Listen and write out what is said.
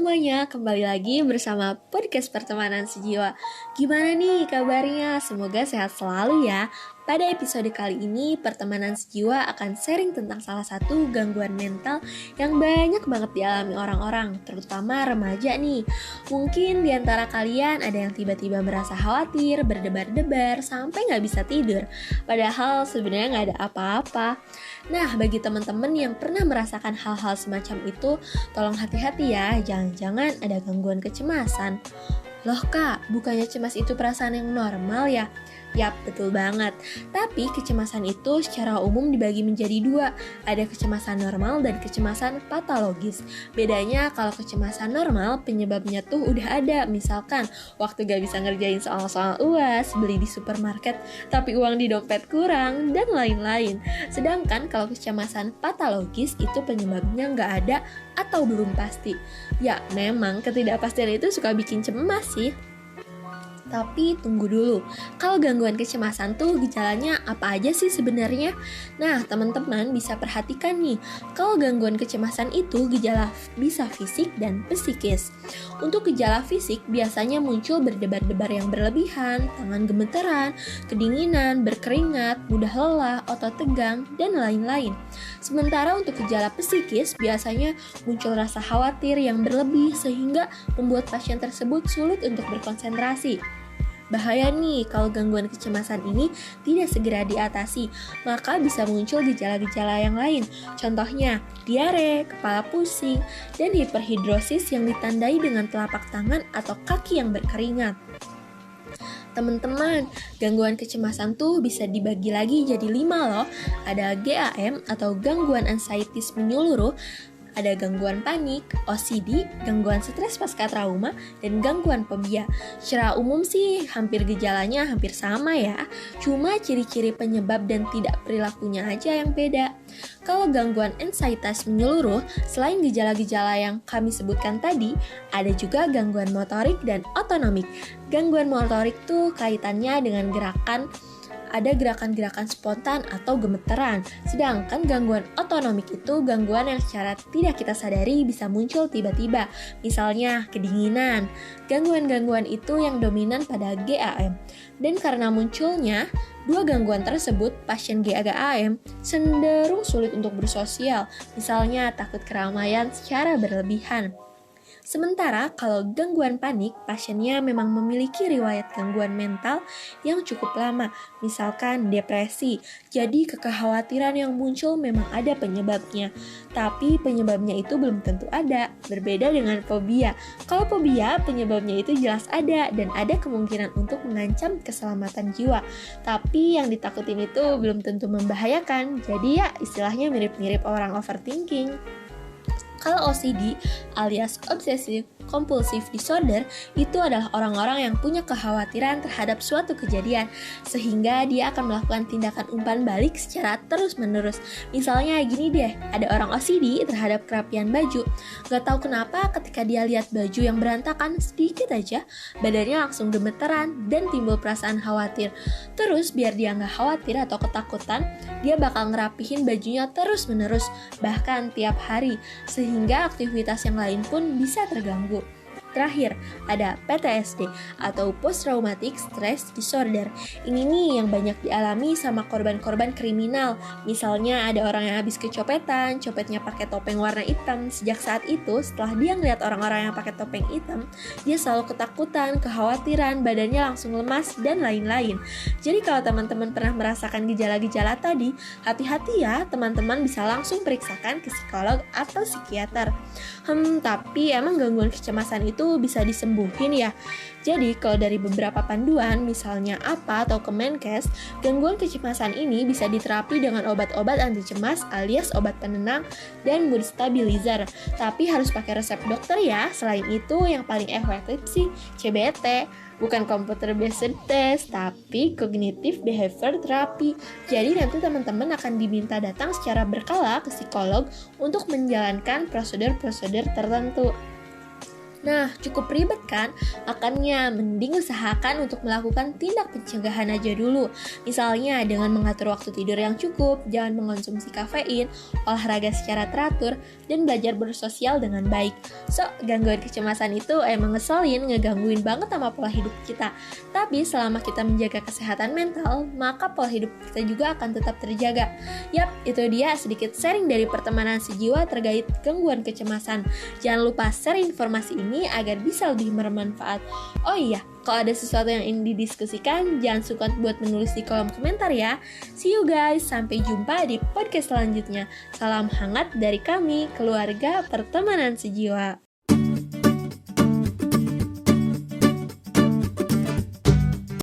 semuanya, kembali lagi bersama podcast Pertemanan Sejiwa. Gimana nih kabarnya? Semoga sehat selalu ya. Pada episode kali ini, Pertemanan Sejiwa akan sharing tentang salah satu gangguan mental yang banyak banget dialami orang-orang, terutama remaja nih. Mungkin di antara kalian ada yang tiba-tiba merasa khawatir, berdebar-debar, sampai nggak bisa tidur. Padahal sebenarnya nggak ada apa-apa. Nah, bagi teman-teman yang pernah merasakan hal-hal semacam itu, tolong hati-hati ya, jangan-jangan ada gangguan kecemasan. Loh kak, bukannya cemas itu perasaan yang normal ya? Yap, betul banget. Tapi kecemasan itu secara umum dibagi menjadi dua. Ada kecemasan normal dan kecemasan patologis. Bedanya kalau kecemasan normal penyebabnya tuh udah ada. Misalkan waktu gak bisa ngerjain soal-soal UAS, beli di supermarket, tapi uang di dompet kurang, dan lain-lain. Sedangkan kalau kecemasan patologis itu penyebabnya gak ada atau belum pasti. Ya, memang ketidakpastian itu suka bikin cemas sih. Tapi tunggu dulu, kalau gangguan kecemasan tuh gejalanya apa aja sih sebenarnya? Nah, teman-teman bisa perhatikan nih, kalau gangguan kecemasan itu gejala bisa fisik dan psikis. Untuk gejala fisik biasanya muncul berdebar-debar yang berlebihan, tangan gemeteran, kedinginan, berkeringat, mudah lelah, otot tegang, dan lain-lain. Sementara untuk gejala psikis biasanya muncul rasa khawatir yang berlebih sehingga membuat pasien tersebut sulit untuk berkonsentrasi. Bahaya nih kalau gangguan kecemasan ini tidak segera diatasi, maka bisa muncul gejala-gejala yang lain. Contohnya, diare, kepala pusing, dan hiperhidrosis yang ditandai dengan telapak tangan atau kaki yang berkeringat. Teman-teman, gangguan kecemasan tuh bisa dibagi lagi jadi 5 loh. Ada GAM atau gangguan anxieties menyeluruh, ada gangguan panik, OCD, gangguan stres pasca trauma, dan gangguan fobia. Secara umum sih hampir gejalanya hampir sama ya, cuma ciri-ciri penyebab dan tidak perilakunya aja yang beda. Kalau gangguan anxieties menyeluruh, selain gejala-gejala yang kami sebutkan tadi, ada juga gangguan motorik dan otonomik. Gangguan motorik tuh kaitannya dengan ada gerakan-gerakan spontan atau gemeteran. Sedangkan gangguan otonomik itu gangguan yang secara tidak kita sadari bisa muncul tiba-tiba. Misalnya kedinginan. Gangguan-gangguan itu yang dominan pada GAM. Dan karena munculnya dua gangguan tersebut, pasien GAM cenderung sulit untuk bersosial. Misalnya takut keramaian secara berlebihan. Sementara kalau gangguan panik, pasiennya memang memiliki riwayat gangguan mental yang cukup lama, misalkan depresi. Jadi kekhawatiran yang muncul memang ada penyebabnya, tapi penyebabnya itu belum tentu ada, berbeda dengan fobia. Kalau fobia, penyebabnya itu jelas ada dan ada kemungkinan untuk mengancam keselamatan jiwa. Tapi yang ditakutin itu belum tentu membahayakan, jadi ya istilahnya mirip-mirip orang overthinking. Kalau OCD alias Obsessive Compulsive Disorder itu adalah orang-orang yang punya kekhawatiran terhadap suatu kejadian sehingga dia akan melakukan tindakan umpan balik secara terus-menerus. Misalnya gini deh, ada orang OCD terhadap kerapian baju. Gak tahu kenapa ketika dia lihat baju yang berantakan sedikit aja, badannya langsung gemeteran dan timbul perasaan khawatir. Terus biar dia gak khawatir atau ketakutan, dia bakal ngerapihin bajunya terus-menerus, bahkan tiap hari, sehingga aktivitas yang lain pun bisa terganggu. Terakhir, ada PTSD atau Post Traumatic Stress Disorder. Ini nih yang banyak dialami sama korban-korban kriminal. Misalnya ada orang yang habis kecopetan, copetnya pakai topeng warna hitam. Sejak saat itu, setelah dia ngeliat orang-orang yang pakai topeng hitam, dia selalu ketakutan, kekhawatiran, badannya langsung lemas, dan lain-lain. Jadi kalau teman-teman pernah merasakan gejala-gejala tadi, hati-hati ya, teman-teman bisa langsung periksakan ke psikolog atau psikiater. Tapi emang gangguan kecemasan itu bisa disembuhin ya. Jadi kalau dari beberapa panduan, misalnya APA atau Kemenkes, gangguan kecemasan ini bisa diterapi dengan obat-obat anti cemas alias obat penenang dan mood stabilizer. Tapi harus pakai resep dokter ya. Selain itu yang paling efektif sih CBT. Bukan computer based test, tapi cognitive behavior therapy. Jadi nanti teman-teman akan diminta datang secara berkala ke psikolog untuk menjalankan prosedur-prosedur tertentu. Nah, cukup ribet kan? Makanya mending usahakan untuk melakukan tindak pencegahan aja dulu. Misalnya dengan mengatur waktu tidur yang cukup, jangan mengonsumsi kafein, olahraga secara teratur, dan belajar bersosial dengan baik. So, gangguan kecemasan itu emang ngeselin, ngegangguin banget sama pola hidup kita. Tapi selama kita menjaga kesehatan mental, maka pola hidup kita juga akan tetap terjaga. Yap, itu dia sedikit sharing dari pertemanan sejiwa terkait gangguan kecemasan. Jangan lupa share informasi ini agar bisa lebih bermanfaat. Oh iya, kalau ada sesuatu yang ingin didiskusikan, jangan suka buat menulis di kolom komentar ya. See you guys, sampai jumpa di podcast selanjutnya. Salam hangat dari kami, keluarga pertemanan sejiwa.